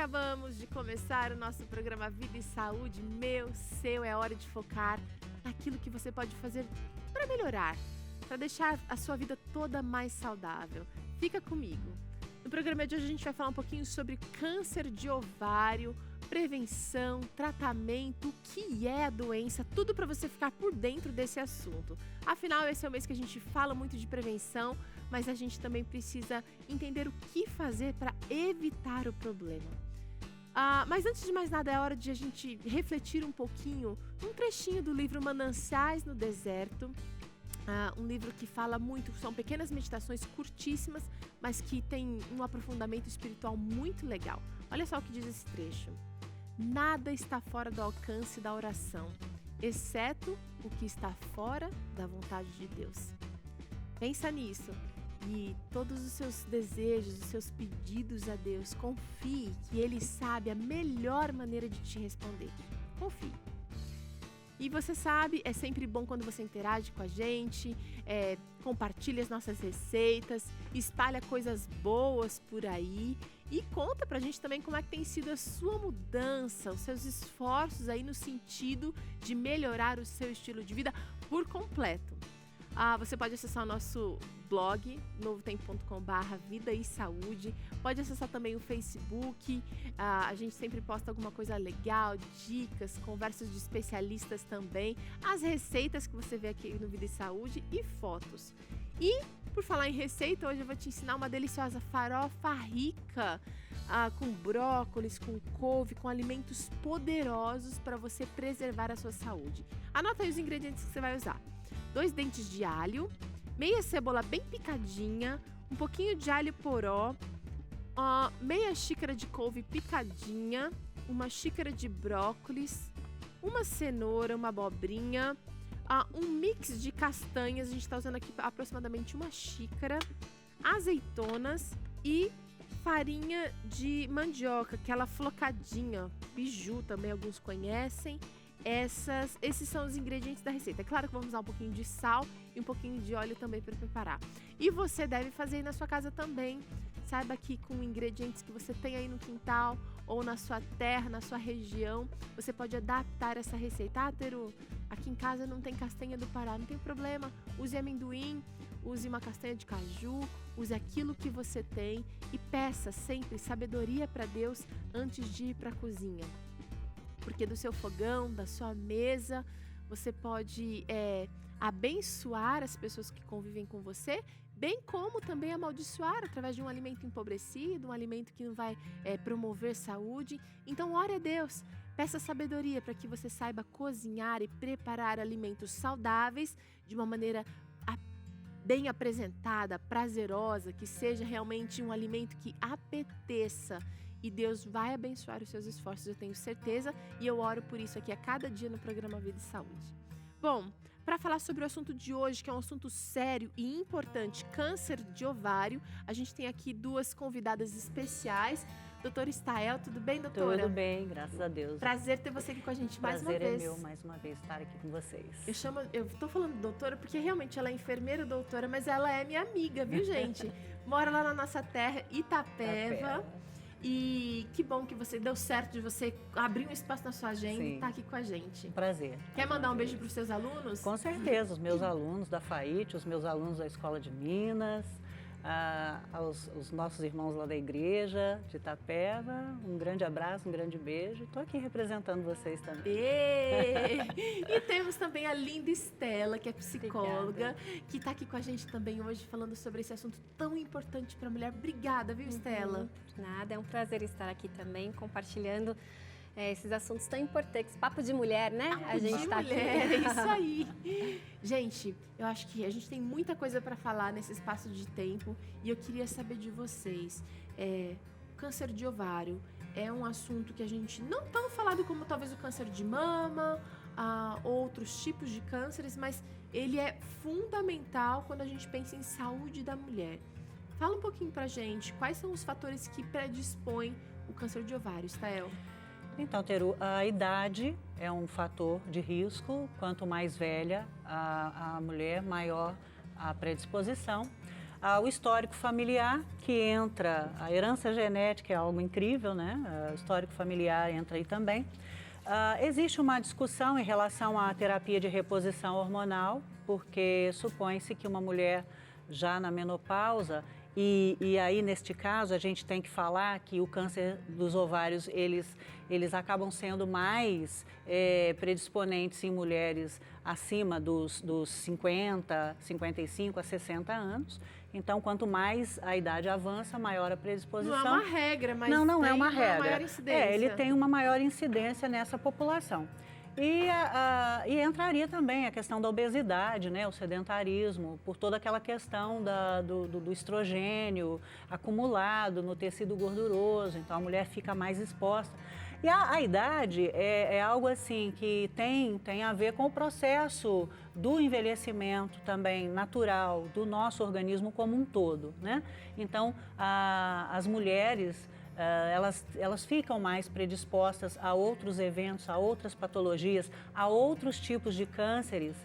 Acabamos de começar o nosso programa Vida e Saúde, meu, seu, é hora de focar naquilo que você pode fazer para melhorar, para deixar a sua vida toda mais saudável. Fica comigo. No programa de hoje a gente vai falar um pouquinho sobre câncer de ovário, prevenção, tratamento, o que é a doença, tudo para você ficar por dentro desse assunto. Afinal, esse é o mês que a gente fala muito de prevenção, mas a gente também precisa entender o que fazer para evitar o problema. Mas antes de mais nada, é hora de a gente refletir um pouquinho num trechinho do livro Mananciais no Deserto. Um livro que fala muito, são pequenas meditações curtíssimas, mas que tem um aprofundamento espiritual muito legal. Olha só o que diz esse trecho. Nada está fora do alcance da oração, exceto o que está fora da vontade de Deus. Pensa nisso e todos os seus desejos, os seus pedidos a Deus, confie que Ele sabe a melhor maneira de te responder. Confie. E você sabe, é sempre bom quando você interage com a gente, compartilha as nossas receitas, espalha coisas boas por aí e conta pra gente também como é que tem sido a sua mudança, os seus esforços aí no sentido de melhorar o seu estilo de vida por completo. Você pode acessar o nosso blog, novotempo.com/vida e saúde. Pode acessar também o Facebook. A gente sempre posta alguma coisa legal, dicas, conversas de especialistas também, as receitas que você vê aqui no Vida e Saúde e fotos. E, por falar em receita, hoje eu vou te ensinar uma deliciosa farofa rica, com brócolis, com couve, com alimentos poderosos para você preservar a sua saúde. Anota aí os ingredientes que você vai usar. 2 dentes de alho, meia cebola bem picadinha, um pouquinho de alho poró, meia xícara de couve picadinha, uma xícara de brócolis, uma cenoura, uma abobrinha, um mix de castanhas, a gente está usando aqui aproximadamente uma xícara, azeitonas e farinha de mandioca, aquela flocadinha, biju também alguns conhecem. Esses são os ingredientes da receita. É claro que vamos usar um pouquinho de sal e um pouquinho de óleo também para preparar. E você deve fazer aí na sua casa também. Saiba que com ingredientes que você tem aí no quintal ou na sua terra, na sua região, você pode adaptar essa receita. Teru, aqui em casa não tem castanha do Pará, não tem problema. Use amendoim, use uma castanha de caju, use aquilo que você tem e peça sempre sabedoria para Deus antes de ir para a cozinha. Porque do seu fogão, da sua mesa, você pode abençoar as pessoas que convivem com você, bem como também amaldiçoar através de um alimento empobrecido, um alimento que não vai promover saúde. Então, ore a Deus, peça sabedoria para que você saiba cozinhar e preparar alimentos saudáveis de uma maneira bem apresentada, prazerosa, que seja realmente um alimento que apeteça. E Deus vai abençoar os seus esforços, eu tenho certeza, e eu oro por isso aqui a cada dia no programa Vida e Saúde. Bom, para falar sobre o assunto de hoje, que é um assunto sério e importante, câncer de ovário, a gente tem aqui 2 convidadas especiais. Doutora Estael, tudo bem, doutora? Tudo bem, graças a Deus. Prazer ter você aqui com a gente mais uma vez. Prazer é meu, mais uma vez, estar aqui com vocês. Eu tô falando doutora porque realmente ela é enfermeira doutora, mas ela é minha amiga, viu, gente? Mora lá na nossa terra, Itapeva. E que bom que você deu certo de você abrir um espaço na sua agenda e estar aqui com a gente. Prazer. Quer mandar um beijo para os seus alunos? Com certeza, os meus alunos da FAIT, os meus alunos da Escola de Minas, os nossos irmãos lá da igreja de Itapeva, um grande abraço, um grande beijo. Estou aqui representando vocês também. E temos também a linda Estela, que é psicóloga, que está aqui com a gente também hoje falando sobre esse assunto tão importante para a mulher. Obrigada, viu, Estela? Nada, é um prazer estar aqui também, compartilhando esses assuntos tão importantes. Papo de mulher, né? A gente tá aqui. É isso aí. Gente, eu acho que a gente tem muita coisa para falar nesse espaço de tempo e eu queria saber de vocês. O câncer de ovário é um assunto que a gente não tão falado como talvez o câncer de mama, outros tipos de cânceres, mas ele é fundamental quando a gente pensa em saúde da mulher. Fala um pouquinho pra gente, quais são os fatores que predispõem o câncer de ovário, Estael? Então, Teru, a idade é um fator de risco. Quanto mais velha a mulher, maior a predisposição. O histórico familiar, que entra, a herança genética é algo incrível, né? O histórico familiar entra aí também. Existe uma discussão em relação à terapia de reposição hormonal, porque supõe-se que uma mulher já na menopausa, e aí neste caso a gente tem que falar que o câncer dos ovários, eles acabam sendo mais predisponentes em mulheres acima dos 50, 55 a 60 anos. Então, quanto mais a idade avança, maior a predisposição. Não é uma regra, mas não tem é uma regra. Maior incidência. Ele tem uma maior incidência nessa população. E entraria também a questão da obesidade, né, o sedentarismo, por toda aquela questão do estrogênio acumulado no tecido gorduroso, então a mulher fica mais exposta. E a idade é algo assim que tem a ver com o processo do envelhecimento também natural do nosso organismo como um todo, né? Então, as mulheres, elas ficam mais predispostas a outros eventos, a outras patologias, a outros tipos de cânceres,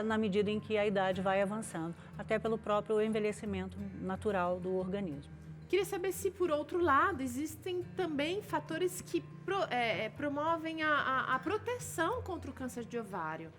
na medida em que a idade vai avançando, até pelo próprio envelhecimento natural do organismo. Queria saber se, por outro lado, existem também fatores que promovem a proteção contra o câncer de ovário.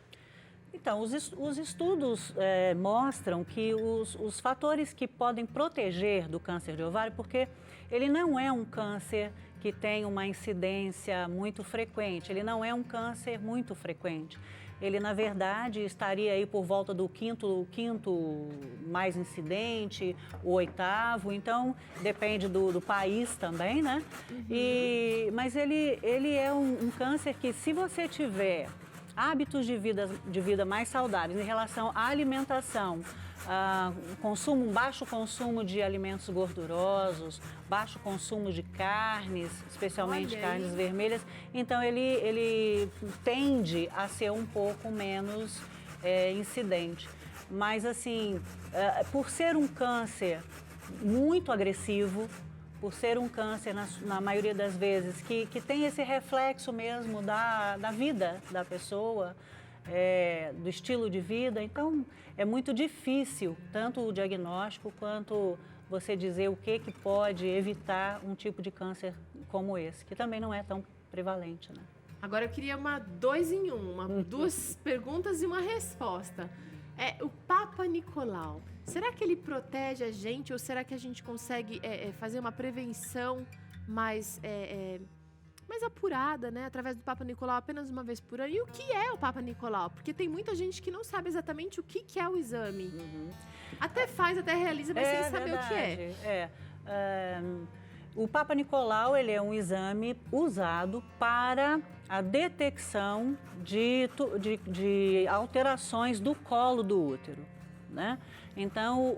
Então, os estudos mostram que os fatores que podem proteger do câncer de ovário, porque ele não é um câncer que tem uma incidência muito frequente, ele não é um câncer muito frequente. Ele, na verdade, estaria aí por volta do quinto mais incidente, o 8º, então depende do país também, né? Mas ele é um câncer que, se você tiver hábitos de vida mais saudáveis em relação à alimentação, um baixo consumo de alimentos gordurosos, baixo consumo de carnes, especialmente carnes vermelhas, então ele tende a ser um pouco menos incidente. Mas assim, por ser um câncer muito agressivo, por ser um câncer, na maioria das vezes, que tem esse reflexo mesmo da vida da pessoa, do estilo de vida, então é muito difícil, tanto o diagnóstico quanto você dizer o que pode evitar um tipo de câncer como esse, que também não é tão prevalente, né? Agora eu queria 2 em 1, 2 perguntas e uma resposta. O Papa Nicolau, será que ele protege a gente ou será que a gente consegue fazer uma prevenção mais apurada, né? Através do Papa Nicolau apenas uma vez por ano? E o que é o Papa Nicolau? Porque tem muita gente que não sabe exatamente o que é o exame. Até realiza, mas sem saber o que é. O Papa Nicolau, ele é um exame usado para a detecção de alterações do colo do útero, né? Então,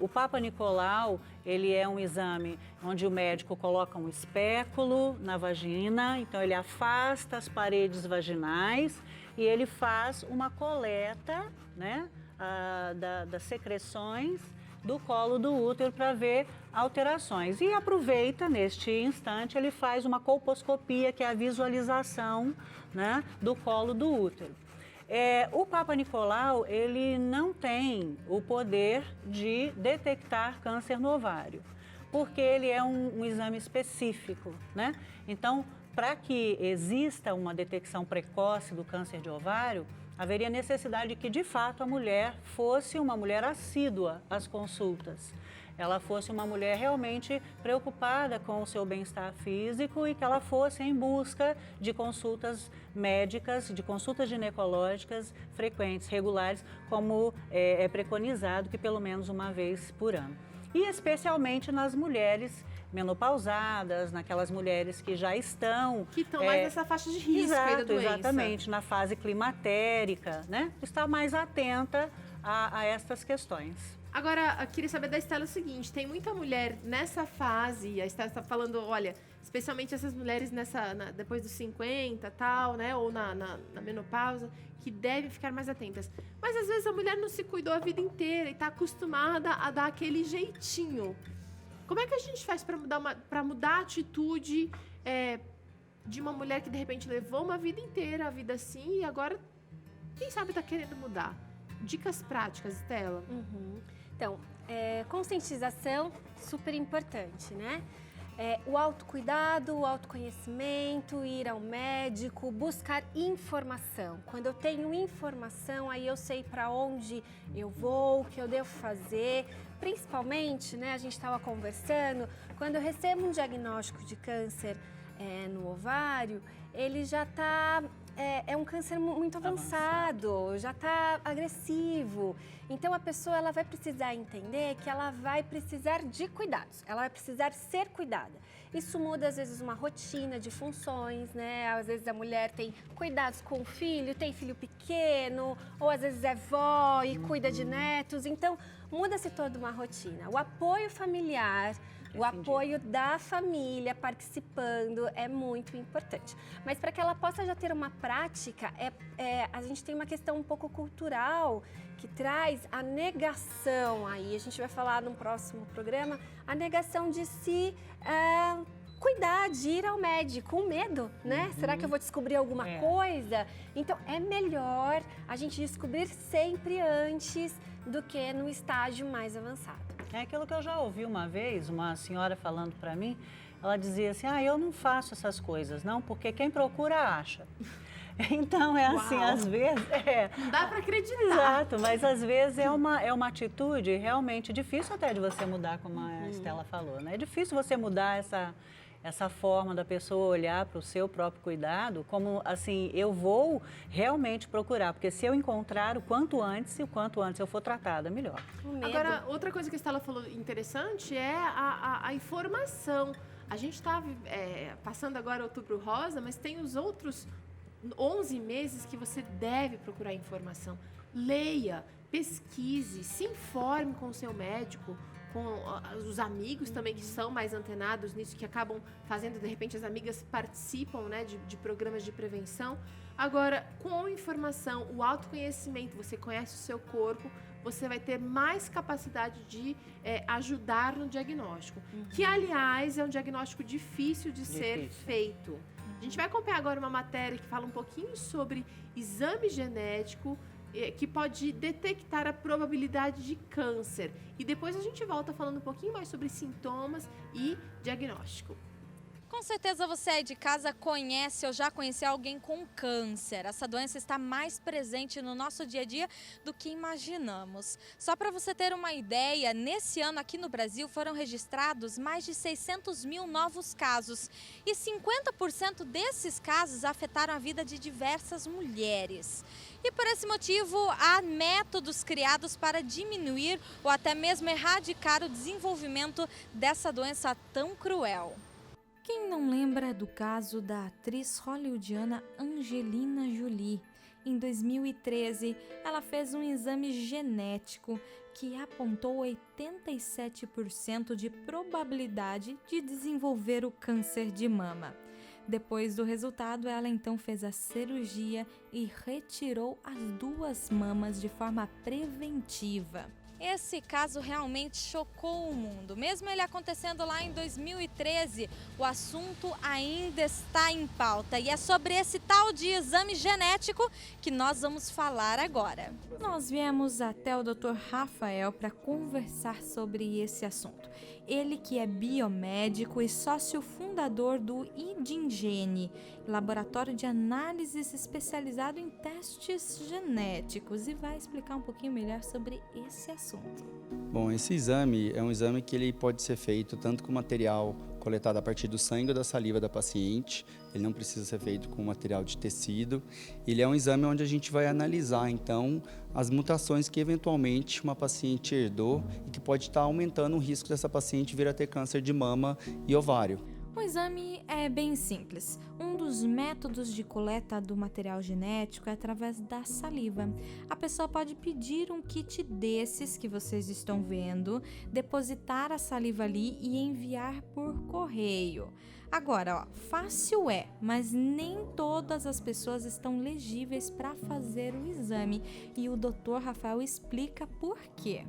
o Papa Nicolau, ele é um exame onde o médico coloca um espéculo na vagina, então ele afasta as paredes vaginais e ele faz uma coleta, né, das secreções do colo do útero para ver alterações. E aproveita, neste instante, ele faz uma colposcopia, que é a visualização, né, do colo do útero. O Papa Nicolau, ele não tem o poder de detectar câncer no ovário, porque ele é um exame específico, né? Então, para que exista uma detecção precoce do câncer de ovário, haveria necessidade de que, de fato, a mulher fosse uma mulher assídua às consultas. Ela fosse uma mulher realmente preocupada com o seu bem-estar físico e que ela fosse em busca de consultas médicas, de consultas ginecológicas frequentes, regulares, como é preconizado, que pelo menos uma vez por ano. E especialmente nas mulheres menopausadas, naquelas mulheres que já estão... Que estão mais nessa faixa de risco aí da doença. Exatamente, na fase climatérica, né? Está mais atenta a estas questões. Agora, eu queria saber da Estela o seguinte, tem muita mulher nessa fase, a Estela está falando, olha, especialmente essas mulheres depois dos 50 tal, né, ou na menopausa, que devem ficar mais atentas. Mas às vezes a mulher não se cuidou a vida inteira e está acostumada a dar aquele jeitinho. Como é que a gente faz para mudar a atitude de uma mulher que de repente levou uma vida inteira, a vida assim, e agora, quem sabe, está querendo mudar? Dicas práticas, Estela. Então, conscientização, super importante, né? O autocuidado, o autoconhecimento, ir ao médico, buscar informação. Quando eu tenho informação, aí eu sei para onde eu vou, o que eu devo fazer. Principalmente, né, a gente estava conversando, quando eu recebo um diagnóstico de câncer no ovário, ele já está... É um câncer muito avançado, já está agressivo. Então, a pessoa ela vai precisar entender que ela vai precisar de cuidados, ela vai precisar ser cuidada. Isso muda, às vezes, uma rotina de funções, né? Às vezes a mulher tem cuidados com o filho, tem filho pequeno, ou às vezes é vó e cuida de netos. Então, muda-se toda uma rotina. O apoio familiar, o apoio da família participando é muito importante. Mas para que ela possa já ter uma prática, a gente tem uma questão um pouco cultural que traz a negação. Aí a gente vai falar no próximo programa, a negação de se cuidar, de ir ao médico com medo, né? Será que eu vou descobrir alguma coisa? Então é melhor a gente descobrir sempre antes do que no estágio mais avançado. É aquilo que eu já ouvi uma vez, uma senhora falando para mim, ela dizia assim, eu não faço essas coisas, não, porque quem procura acha. Então, assim, às vezes... Não dá para acreditar. Exato, mas às vezes é uma atitude realmente difícil até de você mudar, como a Estela falou, né? É difícil você mudar essa forma da pessoa olhar para o seu próprio cuidado, como assim, eu vou realmente procurar, porque se eu encontrar o quanto antes eu for tratada, melhor. Agora, outra coisa que a Estela falou interessante é a informação. A gente está passando agora Outubro Rosa, mas tem os outros 11 meses que você deve procurar informação. Leia, pesquise, se informe com o seu médico, com os amigos também que são mais antenados nisso, que acabam fazendo, de repente as amigas participam, né, de programas de prevenção. Agora, com informação, o autoconhecimento, você conhece o seu corpo, você vai ter mais capacidade de ajudar no diagnóstico, que aliás é um diagnóstico difícil de ser feito. A gente vai acompanhar agora uma matéria que fala um pouquinho sobre exame genético, que pode detectar a probabilidade de câncer. E depois a gente volta falando um pouquinho mais sobre sintomas e diagnóstico. Com certeza você aí de casa conhece ou já conheceu alguém com câncer. Essa doença está mais presente no nosso dia a dia do que imaginamos. Só para você ter uma ideia, nesse ano aqui no Brasil foram registrados mais de 600 mil novos casos. E 50% desses casos afetaram a vida de diversas mulheres. E por esse motivo, há métodos criados para diminuir ou até mesmo erradicar o desenvolvimento dessa doença tão cruel. Quem não lembra do caso da atriz hollywoodiana Angelina Jolie? Em 2013, ela fez um exame genético que apontou 87% de probabilidade de desenvolver o câncer de mama. Depois do resultado, ela então fez a cirurgia e retirou as 2 mamas de forma preventiva. Esse caso realmente chocou o mundo. Mesmo ele acontecendo lá em 2013, o assunto ainda está em pauta. E é sobre esse tal de exame genético que nós vamos falar agora. Nós viemos até o Dr. Rafael para conversar sobre esse assunto. Ele que é biomédico e sócio fundador do IDINGENE, laboratório de análises especializado em testes genéticos, e vai explicar um pouquinho melhor sobre esse assunto. Bom, esse exame é um exame que ele pode ser feito tanto com material coletado a partir do sangue ou da saliva da paciente. Ele não precisa ser feito com material de tecido. Ele é um exame onde a gente vai analisar, então, as mutações que eventualmente uma paciente herdou e que pode estar aumentando o risco dessa paciente vir a ter câncer de mama e ovário. O exame é bem simples. Um dos métodos de coleta do material genético é através da saliva. A pessoa pode pedir um kit desses que vocês estão vendo, depositar a saliva ali e enviar por correio. Agora, fácil é, mas nem todas as pessoas estão legíveis para fazer o exame, e o Dr. Rafael explica por quê.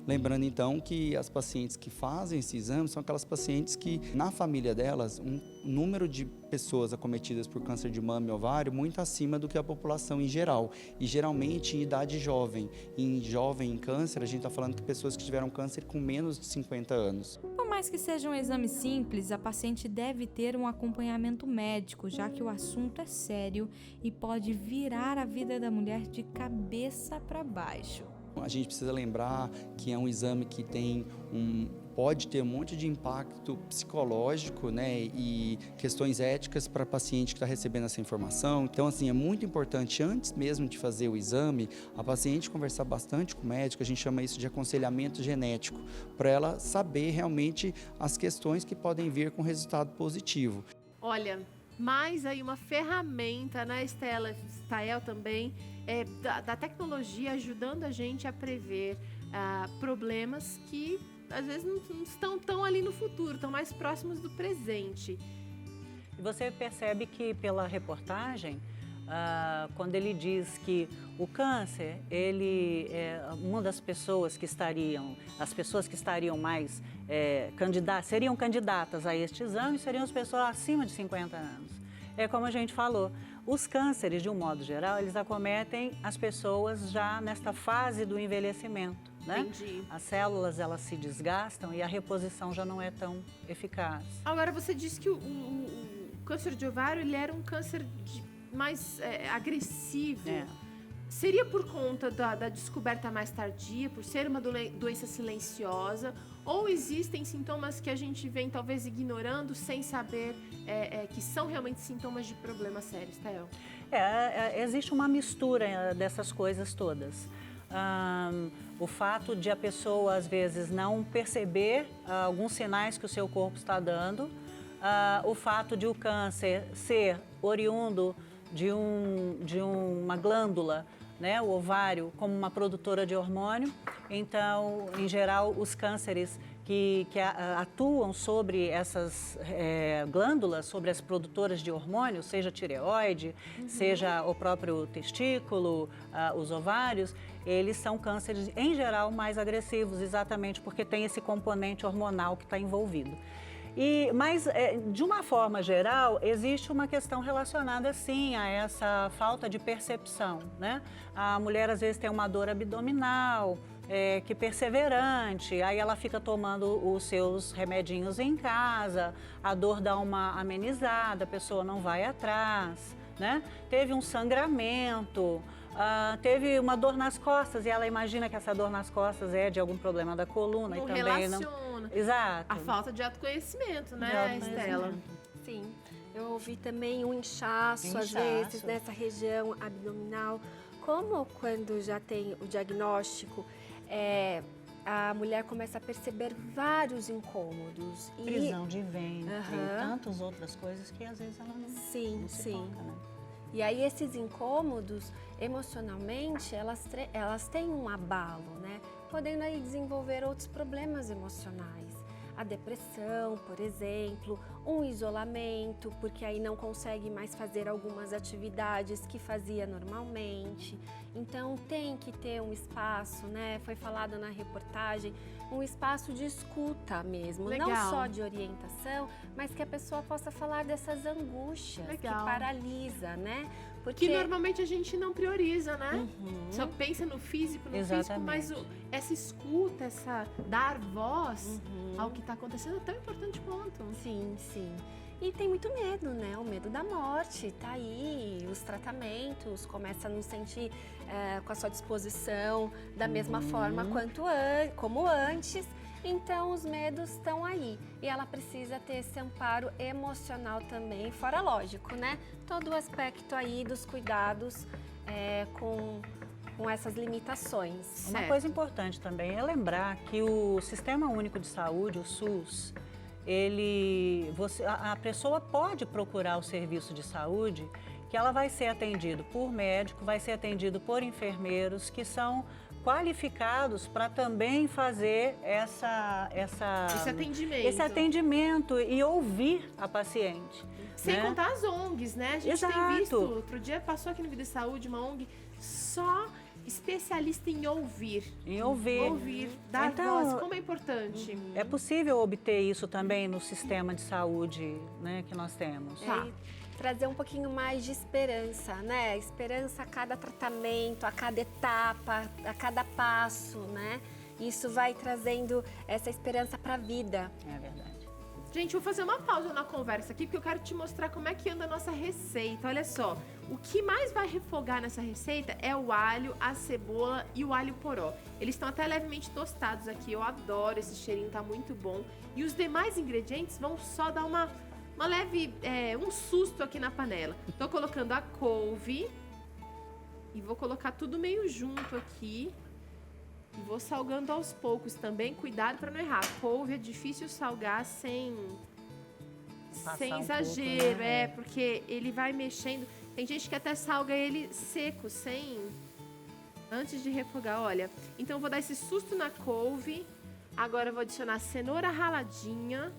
Lembrando então que as pacientes que fazem esse exame são aquelas pacientes que na família delas um número de pessoas acometendo acometidas por câncer de mama e ovário muito acima do que a população em geral. E geralmente em idade jovem. Em câncer, a gente está falando de pessoas que tiveram câncer com menos de 50 anos. Por mais que seja um exame simples, a paciente deve ter um acompanhamento médico, já que o assunto é sério e pode virar a vida da mulher de cabeça para baixo. A gente precisa lembrar que é um exame que pode ter um monte de impacto psicológico, né, e questões éticas para a paciente que está recebendo essa informação. Então, assim, é muito importante, antes mesmo de fazer o exame, a paciente conversar bastante com o médico, a gente chama isso de aconselhamento genético, para ela saber realmente as questões que podem vir com resultado positivo. Olha, mais aí uma ferramenta, né, Stael também, da tecnologia ajudando a gente a prever problemas que às vezes não estão tão ali no futuro, estão mais próximos do presente. E você percebe que pela reportagem, quando ele diz que o câncer, ele é uma das pessoas que estariam, as pessoas que estariam mais seriam candidatas a este exame, seriam as pessoas acima de 50 anos. É como a gente falou, os cânceres, de um modo geral, eles acometem as pessoas já nesta fase do envelhecimento, né? Entendi. As células, elas se desgastam e a reposição já não é tão eficaz. Agora, você disse que o câncer de ovário, ele era um câncer mais agressivo. Seria por conta da descoberta mais tardia, por ser uma doença silenciosa, ou existem sintomas que a gente vem talvez ignorando sem saber que são realmente sintomas de problemas sérios, Stael? Existe uma mistura dessas coisas todas. O fato de a pessoa, às vezes, não perceber alguns sinais que o seu corpo está dando, o fato de o câncer ser oriundo de uma glândula, né, o ovário, como uma produtora de hormônio. Então, em geral, os cânceres que atuam sobre essas glândulas, sobre as produtoras de hormônio, seja tireoide, seja o próprio testículo, os ovários, eles são cânceres, em geral, mais agressivos, exatamente porque tem esse componente hormonal que está envolvido. Mas, de uma forma geral, existe uma questão relacionada, sim, a essa falta de percepção, né? A mulher, às vezes, tem uma dor abdominal, que perseverante, aí ela fica tomando os seus remedinhos em casa, a dor dá uma amenizada, a pessoa não vai atrás, né? Teve um sangramento, teve uma dor nas costas e ela imagina que essa dor nas costas é de algum problema da coluna. Não e também relaciona. Exato. A falta de autoconhecimento, né, Estela? Sim. Eu ouvi também um inchaço, às vezes, nessa região abdominal. Como quando já tem o diagnóstico, a mulher começa a perceber vários incômodos. Prisão de ventre, tantas outras coisas que às vezes ela não se toca, né? E aí esses incômodos, emocionalmente, elas têm um abalo, né? Podendo aí desenvolver outros problemas emocionais. A depressão, por exemplo, um isolamento, porque aí não consegue mais fazer algumas atividades que fazia normalmente. Então tem que ter um espaço, né? Foi falado na reportagem, um espaço de escuta mesmo, Legal. não só de orientação, mas que a pessoa possa falar dessas angústias que paralisa, né? Porque... Que normalmente a gente não prioriza, né? Só pensa no físico, físico, mas essa escuta, dar voz ao que está acontecendo é tão importante quanto. Sim, sim. E tem muito medo, né? O medo da morte, tá aí. Os tratamentos, começa a nos sentir com a sua disposição da mesma forma como antes. Então, os medos estão aí. E ela precisa ter esse amparo emocional também, fora lógico, né? Todo o aspecto aí dos cuidados com essas limitações. Uma coisa importante também é lembrar que o Sistema Único de Saúde, o SUS, a pessoa pode procurar o serviço de saúde, que ela vai ser atendido por médico, vai ser atendido por enfermeiros, que são qualificados para também fazer esse atendimento e ouvir a paciente. Sem né? contar as ONGs, né? A gente tem visto, outro dia passou aqui no Vida e Saúde uma ONG só especialista em ouvir. Ouvir, dar voz, como é importante. É possível obter isso também no sistema de saúde, né, que nós temos. trazer um pouquinho mais de esperança, né? Esperança a cada tratamento, a cada etapa, a cada passo, né? Isso vai trazendo essa esperança para a vida. É verdade. Gente, eu vou fazer uma pausa na conversa aqui, porque eu quero te mostrar como é que anda a nossa receita. Olha só, o que mais vai refogar nessa receita é o alho, a cebola e o alho poró. Eles estão até levemente tostados aqui, eu adoro esse cheirinho, tá muito bom. E os demais ingredientes vão só dar uma leve, um susto aqui na panela. Tô colocando a couve e vou colocar tudo meio junto aqui. E vou salgando aos poucos também, cuidado para não errar. Couve é difícil salgar sem exagero, pouco, né? porque ele vai mexendo. Tem gente que até salga ele seco, antes de refogar, olha. Então eu vou dar esse susto na couve. Agora eu vou adicionar cenoura raladinha.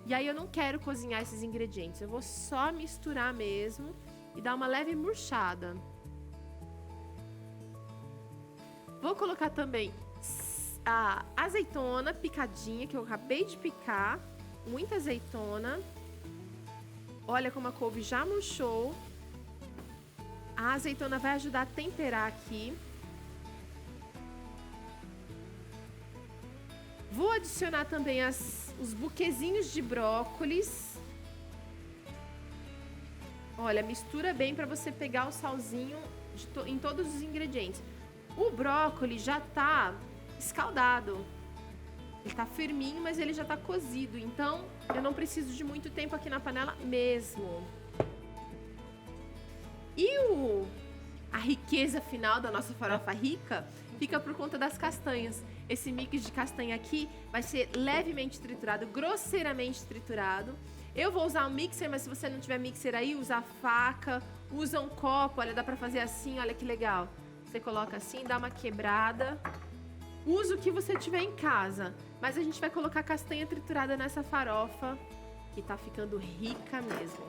E aí eu não quero cozinhar esses ingredientes, eu vou só misturar mesmo e dar uma leve murchada. Vou colocar também a azeitona picadinha, que eu acabei de picar. Muita azeitona. Olha como a couve já murchou. A azeitona vai ajudar a temperar aqui. Vou adicionar também os buquezinhos de brócolis. Olha, mistura bem para você pegar o salzinho em todos os ingredientes. O brócolis já tá escaldado. Ele tá firminho, mas ele já tá cozido. Então, eu não preciso de muito tempo aqui na panela mesmo. E a riqueza final da nossa farofa rica fica por conta das castanhas. Esse mix de castanha aqui vai ser levemente triturado, grosseiramente triturado. Eu vou usar um mixer, mas se você não tiver mixer aí, usa a faca, usa um copo. Olha, dá pra fazer assim, olha que legal. Você coloca assim, dá uma quebrada. Usa o que você tiver em casa. Mas a gente vai colocar castanha triturada nessa farofa, que tá ficando rica mesmo.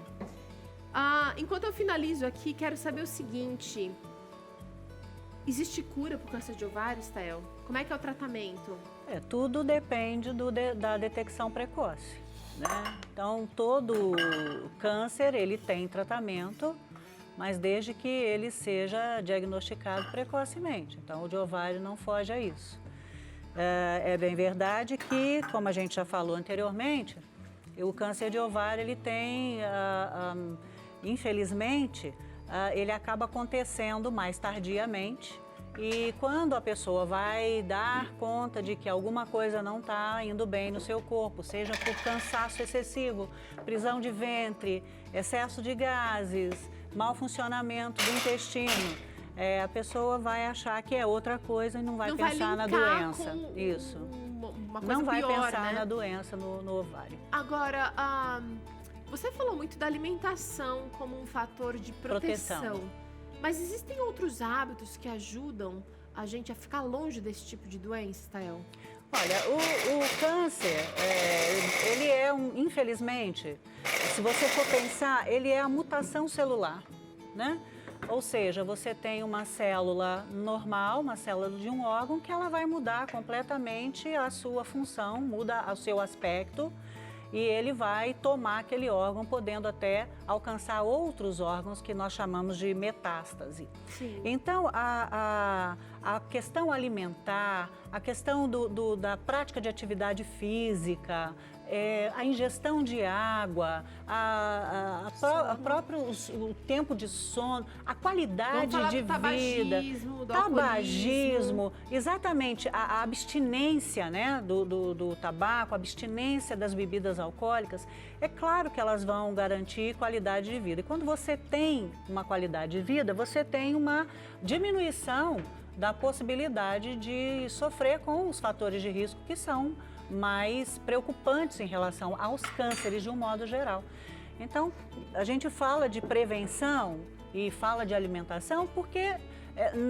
Enquanto eu finalizo aqui, quero saber o seguinte. Existe cura pro câncer de ovário, Stael? Como é que é o tratamento? Tudo depende da detecção precoce, né? Então, todo câncer, ele tem tratamento, mas desde que ele seja diagnosticado precocemente. Então, o de ovário não foge a isso. É bem verdade que, como a gente já falou anteriormente, o câncer de ovário, ele tem, infelizmente, ele acaba acontecendo mais tardiamente. E quando a pessoa vai dar conta de que alguma coisa não está indo bem no seu corpo, seja por cansaço excessivo, prisão de ventre, excesso de gases, mau funcionamento do intestino, a pessoa vai achar que é outra coisa e não vai pensar na doença. Isso. Uma coisa não vai pior, pensar né? na doença no ovário. Agora, você falou muito da alimentação como um fator de proteção. Mas existem outros hábitos que ajudam a gente a ficar longe desse tipo de doença, Stael? Olha, o câncer, ele infelizmente, se você for pensar, ele é a mutação celular, né? Ou seja, você tem uma célula normal, uma célula de um órgão, que ela vai mudar completamente a sua função, muda o seu aspecto, e ele vai tomar aquele órgão, podendo até alcançar outros órgãos que nós chamamos de metástase. Sim. Então, a questão alimentar, a questão da prática de atividade física, a ingestão de água, o tempo de sono, a qualidade de vida, tabagismo, exatamente, a abstinência, né, do tabaco, a abstinência das bebidas alcoólicas, é claro que elas vão garantir qualidade de vida. E quando você tem uma qualidade de vida, você tem uma diminuição da possibilidade de sofrer com os fatores de risco que são mais preocupantes em relação aos cânceres de um modo geral. Então, a gente fala de prevenção e fala de alimentação porque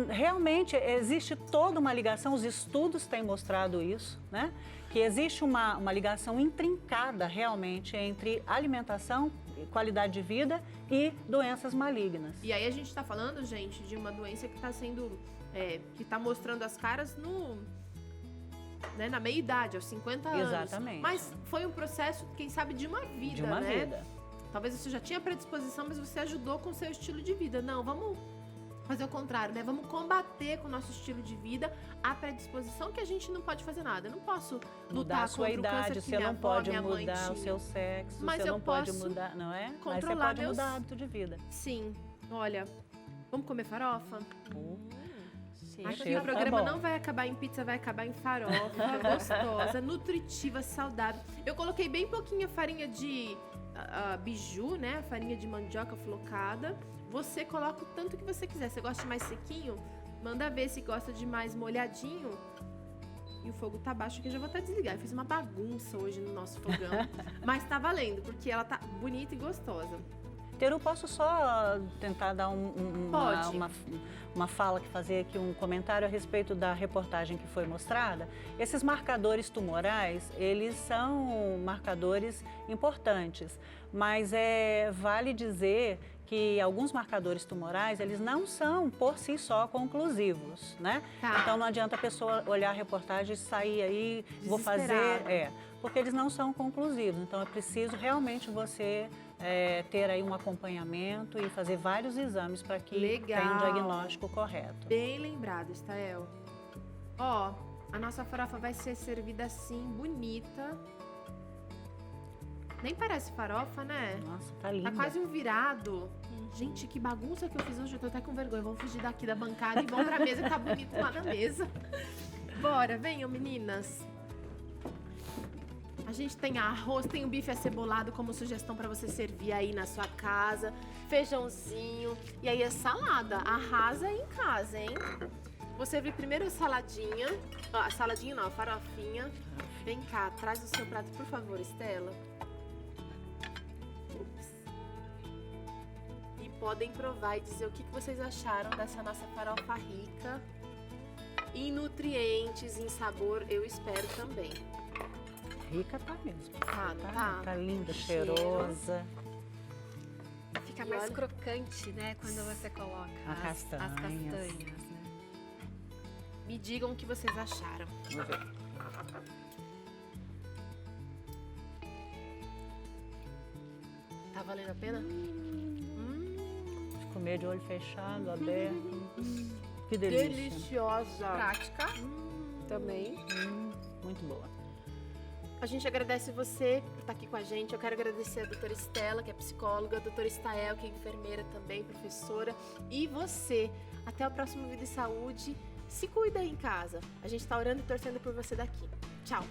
realmente existe toda uma ligação, os estudos têm mostrado isso, né? Que existe uma ligação intrincada realmente entre alimentação, qualidade de vida e doenças malignas. E aí a gente está falando, gente, de uma doença que está sendo, que está mostrando as caras na meia-idade, aos 50 anos. Exatamente. Mas foi um processo, quem sabe, de uma vida, De uma né? vida. Talvez você já tinha predisposição, mas você ajudou com o seu estilo de vida. Não, vamos fazer o contrário, né? Vamos combater com o nosso estilo de vida a predisposição que a gente não pode fazer nada. Eu não posso Mudar lutar a sua contra o câncer idade, que você minha não avó, pode minha mãe mudar o tinha. seu sexo, Mas você eu não pode posso mudar, não é? Mas você controlar pode meus- mudar hábito de vida. Sim, olha, vamos comer farofa? Aqui cheiro o tá programa bom. não vai acabar em pizza, vai acabar em farofa, gostosa, nutritiva, saudável. Eu coloquei bem pouquinha farinha de biju, né? Farinha de mandioca flocada. Você coloca o tanto que você quiser. Você gosta de mais sequinho? Manda ver se gosta de mais molhadinho. E o fogo tá baixo, que eu já vou até desligar. Eu fiz uma bagunça hoje no nosso fogão. Mas tá valendo, porque ela tá bonita e gostosa. Teru, posso só tentar dar Pode. uma fala, fazer aqui um comentário a respeito da reportagem que foi mostrada? Esses marcadores tumorais, eles são marcadores importantes, mas vale dizer que alguns marcadores tumorais, eles não são por si só conclusivos, né? Tá. Então não adianta a pessoa olhar a reportagem e sair aí, vou fazer, Desesperada. porque eles não são conclusivos. Então é preciso realmente você ter aí um acompanhamento e fazer vários exames para que Legal. tenha um diagnóstico correto. Bem lembrado, Estael. Ó, a nossa farofa vai ser servida assim, bonita. Nem parece farofa, né? Nossa, tá linda. Tá quase um virado. Gente, que bagunça que eu fiz hoje. Eu tô até com vergonha. Vamos fugir daqui da bancada e vamos pra mesa, que tá bonito lá na mesa. Bora, venham, meninas. A gente tem arroz, tem o bife acebolado como sugestão pra você servir aí na sua casa. Feijãozinho. E aí a salada. Arrasa aí em casa, hein? Vou servir primeiro a saladinha. Ó, a saladinha não, a farofinha. Vem cá, traz o seu prato, por favor, Estela. E podem provar e dizer o que vocês acharam dessa nossa farofa rica em nutrientes, em sabor, eu espero também. Rica tá mesmo. Tá, não tá? Tá linda, Cheiro. cheirosa. Fica E mais olha- crocante, né, quando você coloca As as castanhas. castanhas, né? Me digam o que vocês acharam. Vamos ver. Tá valendo a pena? De comer de olho fechado, aberto. Que delícia. Deliciosa. Prática também. Muito boa. A gente agradece você por estar aqui com a gente. Eu quero agradecer a doutora Estela, que é psicóloga, a doutora Estael, que é enfermeira também, professora. E você. Até o próximo Vida e Saúde. Se cuida aí em casa. A gente tá orando e torcendo por você daqui. Tchau.